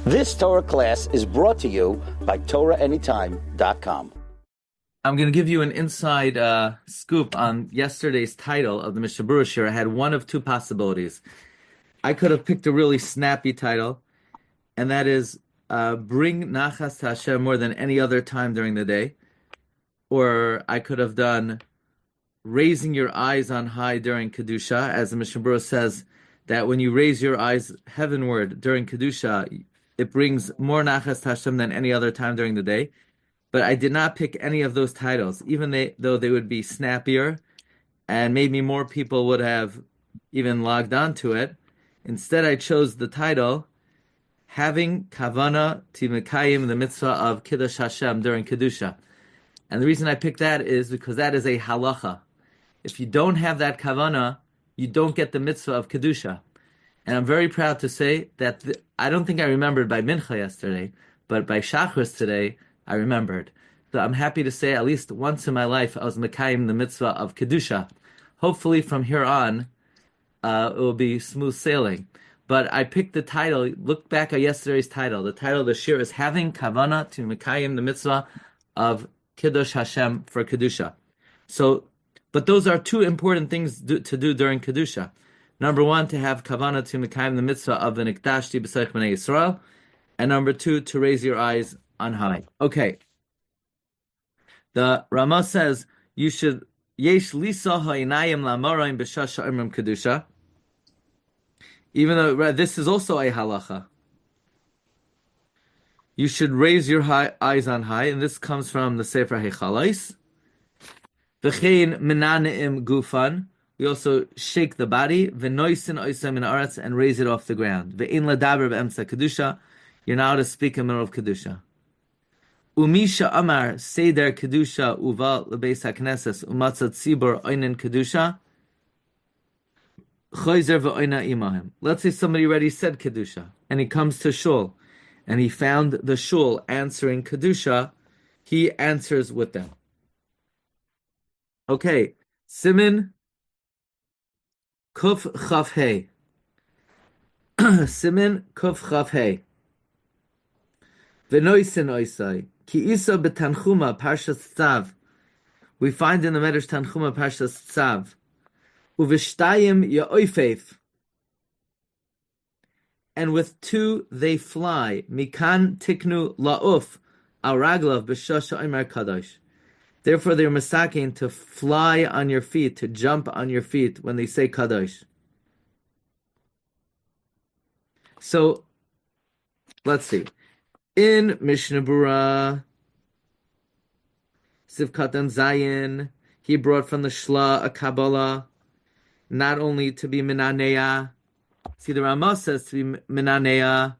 This Torah class is brought to you by TorahAnytime.com. I'm going to give you an inside scoop on yesterday's title of the Mishnah Berura Shiur. I had one of two possibilities. I could have picked a really snappy title, and that is Bring Nachas to Hashem more than any other time during the day. Or I could have done Raising Your Eyes on High during Kedusha, as the Mishnah Berura says that when you raise your eyes heavenward during Kedusha, it brings more Nachas to Hashem than any other time during the day. But I did not pick any of those titles, even though they would be snappier, and maybe more people would have even logged on to it. Instead, I chose the title, Having Kavana to Mekayim, the mitzvah of Kiddush Hashem during Kedusha. And the reason I picked that is because that is a halacha. If you don't have that kavana, you don't get the mitzvah of Kedusha. And I'm very proud to say that I don't think I remembered by Mincha yesterday, but by Shachris today, I remembered. So I'm happy to say at least once in my life I was Mekayim the mitzvah of Kedusha. Hopefully from here on, it will be smooth sailing. But I picked the title, look back at yesterday's title. The title of the Shiur is Having Kavana to Mekayim the mitzvah of Kiddush Hashem for Kedusha. So, but those are two important things to do during Kedusha. Number one, to have kavana to mekayim the mitzvah of the nikdashti b'seich b'nei Yisrael, and number two, to raise your eyes on high. Okay. The Rama says you should yesh lisa ha'inayim la'moraim b'shasha imrim kedusha. Even though this is also a halacha, you should raise your eyes on high, and this comes from the Sefer Hechalais. V'chein minaneim gufan. We also shake the body, v'noisin oisam min aretz, and raise it off the ground. Ve'in ladaber b'emsa kedusha. You're now to speak in the middle of kedusha. Umisha amar seder kedusha uva lebeis hakneses umatzat tzibur oinen kedusha. Choyzer v'oina imahim. Let's say somebody already said kedusha, and he comes to shul, and he found the shul answering kedusha. He answers with them. Okay, Siman Kuf Chaf Hey. Siman Kuf Chaf Hey. V'noisin oisai. Ki isa b'tanchuma Parshas Tzav. We find in the Medrash Tanchuma Parshas Tzav. Uv'shtayim ya'oifeif. And with two they fly. Mikan tiknu la'uf al raglav b'shasha omer kadosh. Therefore, they're masakin to fly on your feet, to jump on your feet when they say Kaddish. So, let's see. In Mishnah Berura, Sivkatan Zayin, he brought from the Shla a Kabbalah, not only to be Minaneya. See, the Ramah says to be Minaneya.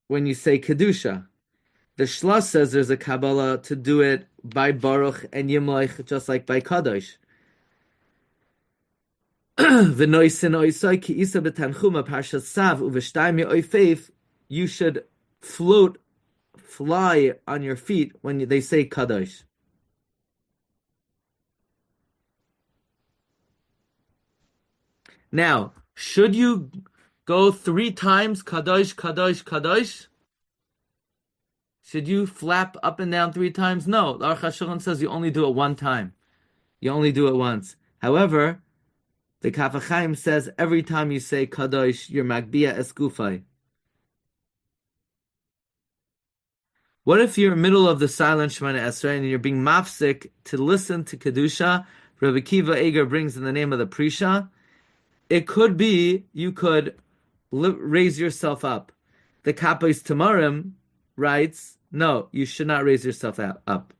When you say Kedusha, the Shla says there's a Kabbalah to do it by Baruch and Yimloich, just like by Kaddish. You should fly on your feet when they say Kaddish. Now, should you go 3 times, Kaddish, Kaddish, Kaddish? Should you flap up and down 3 times? No. The Aruch HaShulchan says you only do it 1 time. You only do it once. However, the Kaf HaChaim says every time you say Kaddish, you're Magbiya Eskufai. What if you're in the middle of the silent Shemana Esrei and you're being mafsik to listen to Kedusha? Rabbi Kiva Eger brings in the name of the Prisha. It could be you could raise yourself up. The Kapos Tamarim writes, no, you should not raise yourself up.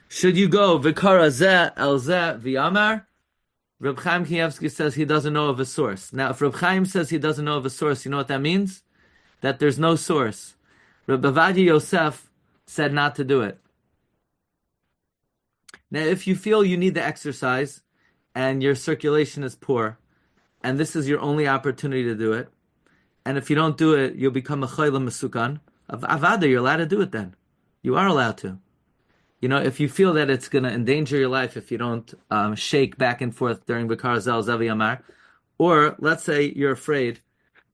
Should you go Vikara Zeh El Zeh V'Yamar? Reb Chaim Kanievsky says he doesn't know of a source. Now, if Reb Chaim says he doesn't know of a source, you know what that means? That there's no source. Reb Avadia Yosef said not to do it. Now, if you feel you need the exercise and your circulation is poor, and this is your only opportunity to do it, and if you don't do it, you'll become a chayla mesukan. Avada, you're allowed to do it then. You are allowed to. if you feel that it's going to endanger your life if you don't shake back and forth during Vikar Zel Zavi Amar, or let's say you're afraid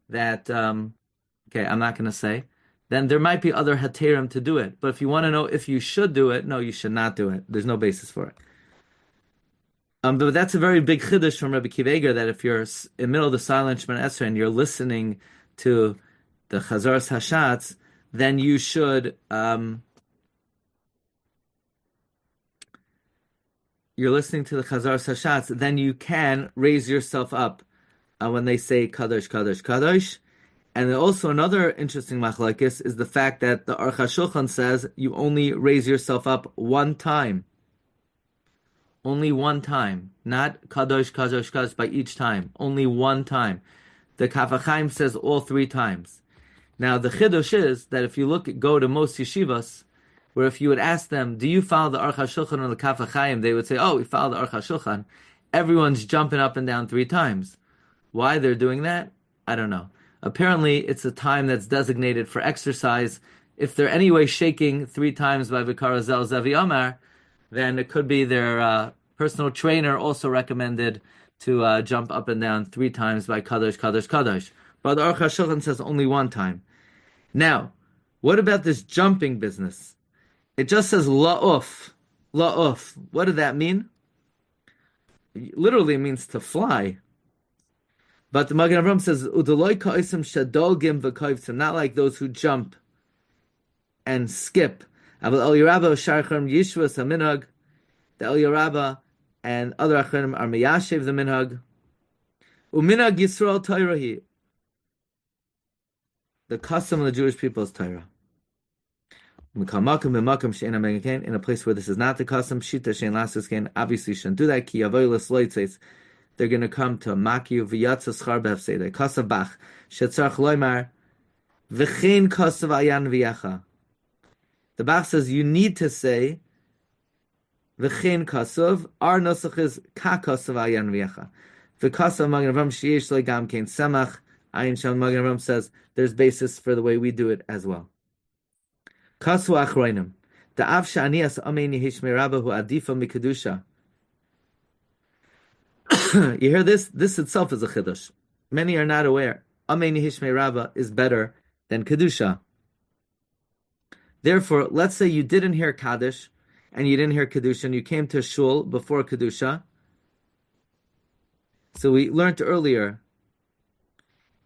that, okay, I'm not going to say, then there might be other heterim to do it. But if you want to know if you should do it, no, you should not do it. There's no basis for it. But that's a very big chiddush from Rabbi Kiveger, that if you're in the middle of the silent Shemana Esrei and you're listening to the Chazaras Hashatz, then you should, you're listening to the Chazaras Hashatz, then you can raise yourself up when they say Kaddish, Kaddish, Kaddish. And then also another interesting machlokes is the fact that the Aruch HaShulchan says you only raise yourself up one time. Only one time. Not Kadosh, Kadosh, Kadosh by each time. Only one time. The Kaf HaChaim says all 3 times. Now the Chiddush is that if you go to most yeshivas, where if you would ask them, do you follow the Aruch HaShulchan or the Kaf HaChaim? They would say, oh, we follow the Aruch HaShulchan. Everyone's jumping up and down 3 times. Why they're doing that? I don't know. Apparently, it's a time that's designated for exercise. If they're anyway shaking 3 times by Vikar Zel Zavi Amar, then it could be their personal trainer also recommended to jump up and down 3 times by Kaddish, Kaddish, Kaddish. But the Aruch HaShulchan says only 1 time. Now, what about this jumping business? It just says la'uf, la'uf. What did that mean? Literally, it means to fly. But the Magen Avraham says, "Udaloi ka'osim shadolgim v'koivtzim," not like those who jump and skip. Aval El Yerabba Sharchem Yishvas HaMinhag. The El Yerabba and other Achronim are Meyashev the Minhag. Uminhag Yisrael Torah. The custom of the Jewish people is Torah. In a place where this is not the custom, Shita Shein Lasses Kain, obviously shouldn't do that. Ki Yavoy L'Sloitzes. They're going to come to Makiu v'yatza schar b'hafseder. Kasav bach shetzarch loymar v'chein kasav ayan v'yacha. The Bach says you need to say v'chein kasav. Our nusach is ka kasav ayan v'yacha. V'kasav Magen Avraham sheyesh lo gam kein semach. Ayin Sham Magen Avraham says there's basis for the way we do it as well. Kasu achroinim. Da'av sha'anias amein yehishmei rabba hu adifa mikedusha. You hear this? This itself is a chiddush. Many are not aware. Amein Hishmei Rabba is better than Kedusha. Therefore, let's say you didn't hear Kaddish and you didn't hear Kedusha and you came to Shul before Kedusha. So we learned earlier,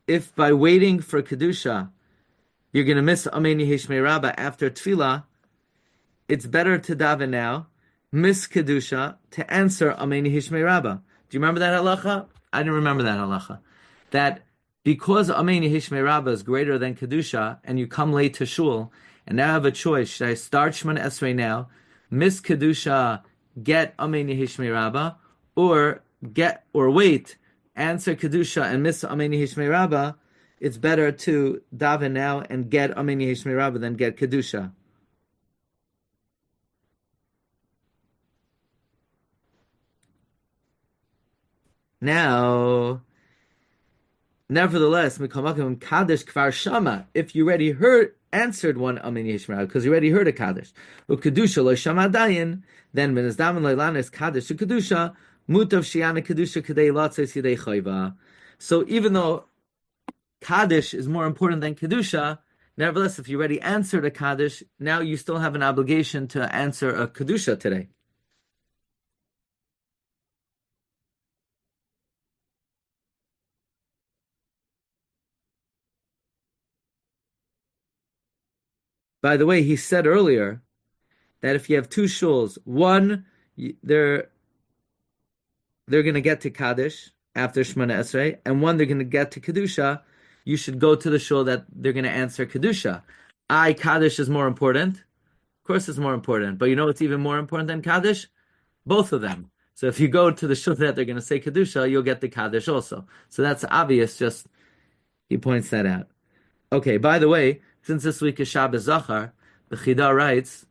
if by waiting for Kedusha you're going to miss Amein Hishmei Rabba after Tefillah, it's better to daven now, miss Kedusha, to answer Amein Hishmei Rabba. Do you remember that halacha? I didn't remember that halacha. That because Amein Hishmei Rabba is greater than Kedusha, and you come late to Shul, and now I have a choice. Should I start Shemana Esrei now, miss Kedusha, get Amein Hishmei Rabba, or wait, answer Kedusha and miss Amein Hishmei Rabba? It's better to daven now and get Amein Hishmei Rabba than get Kedusha. Now, nevertheless, Kaddish Kvar Shama, if you already answered one Amein Hishmei Rabba, because you already heard a Kaddish, Kedusha lo Shama Dayin, then when Izdaman Leilanis Kaddish to Kedusha, Mutav Shiana Kedusha Kadei Latzes Yidei Chayva. So even though Kaddish is more important than Kedusha, nevertheless, if you already answered a Kaddish, now you still have an obligation to answer a Kedusha today. By the way, he said earlier that if you have 2 shuls, one they're going to get to Kaddish after Shemana Esrei, and one they're going to get to Kedusha, you should go to the shul that they're going to answer Kedusha. Kaddish is more important. Of course it's more important, but you know what's even more important than Kaddish? Both of them. So if you go to the shul that they're going to say Kedusha, you'll get the Kaddish also. So that's obvious, just he points that out. Okay, by the way, since this week is Shabbos Zachar, the Chida writes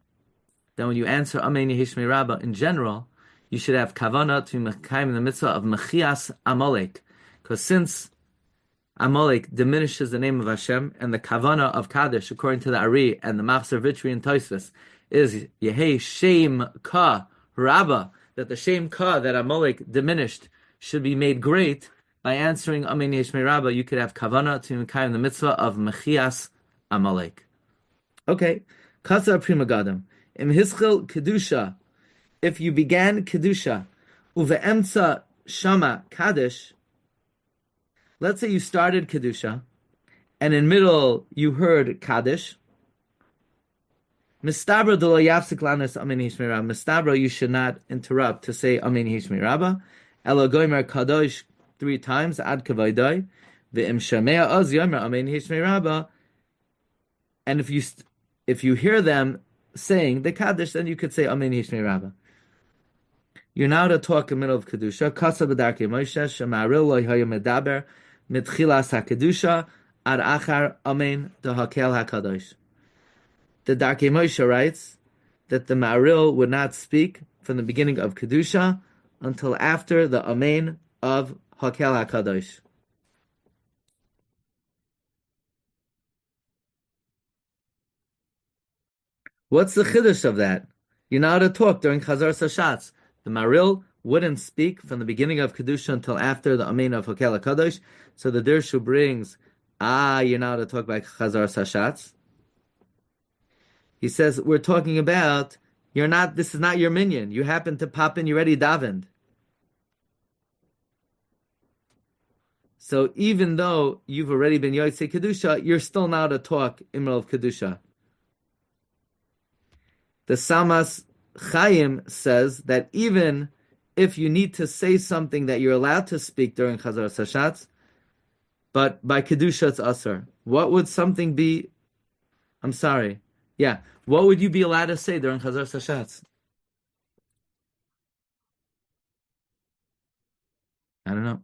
that when you answer Amein Hishmei Rabba in general, you should have kavana to mekayim the mitzvah of mechias Amalek, because since Amalek diminishes the name of Hashem, and the kavana of Kaddish, according to the Ari and the Machzor Vitri and Tosfos, is Yehei Shem Ka Rabba, that the Shem Ka that Amalek diminished should be made great by answering Amen Yeshmei Rabba. You could have Kavana to Mekayim the mitzvah of Mechias Amalek. Okay, Kasar Prima Gadam. Im Hischel Kedusha, if you began Kedusha, Uve'emtza Shama Kaddish, let's say you started Kedusha, and in middle you heard Kaddish, Mistabra de lo yafsik lanas Amen Yeshmei Rabba. Mistabra, you should not interrupt to say Amen Yeshmei Rabba. Elo goymer Kadosh 3 times, ad kavaydai, ve'im shamea oz yomer Amen Yeshmei Rabba. And if you hear them saying the Kaddish, then you could say Amen Yeshmei Rabba. You're now to talk in the middle of Kedusha. Kasa b'darkei Moshe, shemaril lo yhaya medaber, mitchilas ha-Kedusha, ad achar Amen dehakel ha-Kadosh. The Darkei Moshe writes that the Ma'aril would not speak from the beginning of Kedusha until after the Amen of Hakel HaKadosh. What's the Chiddush of that? You're not to talk during Chazar Sashatz. The Ma'aril wouldn't speak from the beginning of Kedusha until after the Amen of Hakel HaKadosh. So the Dirshu brings, you're not to talk by Chazar Sashatz. He says, we're talking about, this is not your minyan. You happen to pop in, you already davened. So even though you've already been Yotzei Kedusha, you're still now to talk in the middle of Kedusha. The Samas Chaim says that even if you need to say something that you're allowed to speak during Chazar Sashatz, but by Kedusha it's Asar. What would something be? I'm sorry. Yeah, what would you be allowed to say during Chazar Sashatz? I don't know.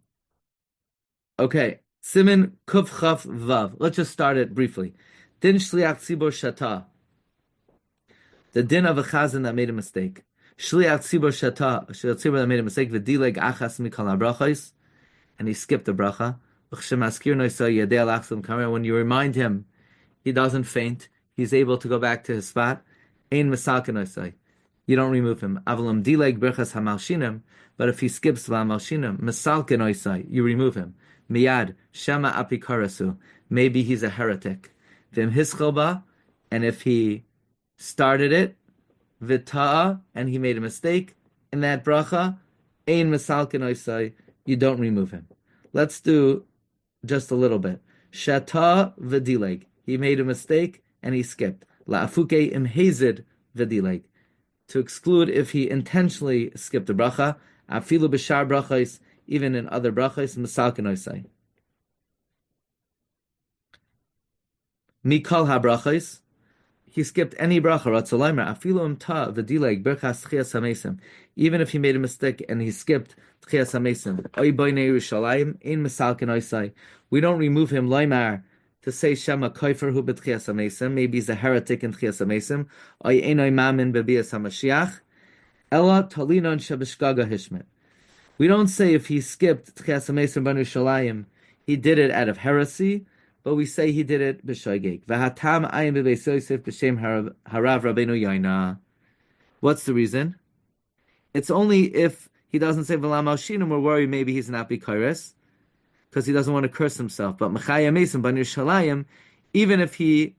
Okay, Siman Kuf Chaf Vav. Let's just start it briefly. Din Shliach Tzibor Shata. The din of a chazan that made a mistake. Shliach Tzibor Shata. Shliach Tzibor that made a mistake. V'dileg achas mikol habrachos, and he skipped the bracha. When you remind him, he doesn't faint. He's able to go back to his spot. Ein mesalken. You don't remove him. Avalam dileg berchas hamalshinim. But if he skips v'hamalshinim, mesalken, you remove him. Miyad shama apikarasu. Maybe he's a heretic. V'im hischelba, and if he started it, v'ta'a, and he made a mistake in that bracha, ein mesalken, you don't remove him. Let's do just a little bit. Shata v'dileg. He made a mistake and he skipped. La'afuke im hazid v'dileg. To exclude if he intentionally skipped the bracha. Afilu b'shar brachos, even in other brachos, misalken oisai. Mikol ha-brachos, he skipped any bracha. Ratzalaimer afilu im ta v'dileg berchas tchias hamesim. Even if he made a mistake and he skipped tchias hamesim. Oy boinei Yerushalayim ein misalken oisai. We don't remove him loymar to say Shema Koifer hu b'tchias hamesim. Maybe he's a heretic in tchias hamesim. Oy enoi mamin bebias hamashiach. Ella talinon shebeshgaga hishmet. We don't say if he skipped tchias hamesim b'nu shalayim, he did it out of heresy, but we say he did it b'shogeg. V'hatam ayin b'beis Yosef b'shem harav Rabbeinu Yaina. What's the reason? It's only if he doesn't say v'lam al-shinim, we're worried maybe he's not purest, because he doesn't want to curse himself. But Mechaya Mason b'nu shalayim, even if he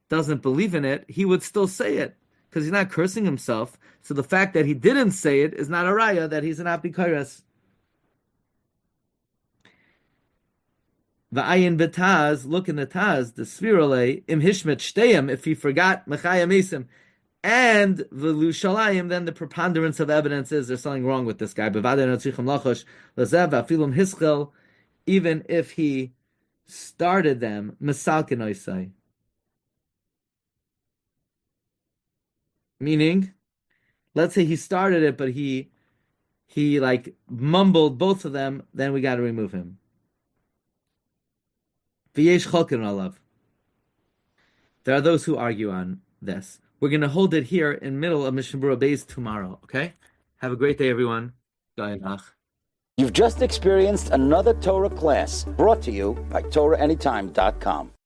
doesn't believe in it, he would still say it, because he's not cursing himself. So the fact that he didn't say it is not a raya that he's an apikairas. Va'ayin b'taz, look in the taz, the svirale, im hishmet shteyim, if he forgot mechaya mesim, and v'lu shalayim, then the preponderance of evidence is there's something wrong with this guy. B'vadei notzichem lachosh, lezev afilum hischel, even if he started them, mesalken oisai. Meaning, let's say he started it, but he like mumbled both of them, then we got to remove him. V'yesh cholkin alav. There are those who argue on this. We're going to hold it here in middle of Mishna Berura Beis tomorrow, okay? Have a great day, everyone. You've just experienced another Torah class brought to you by TorahAnytime.com.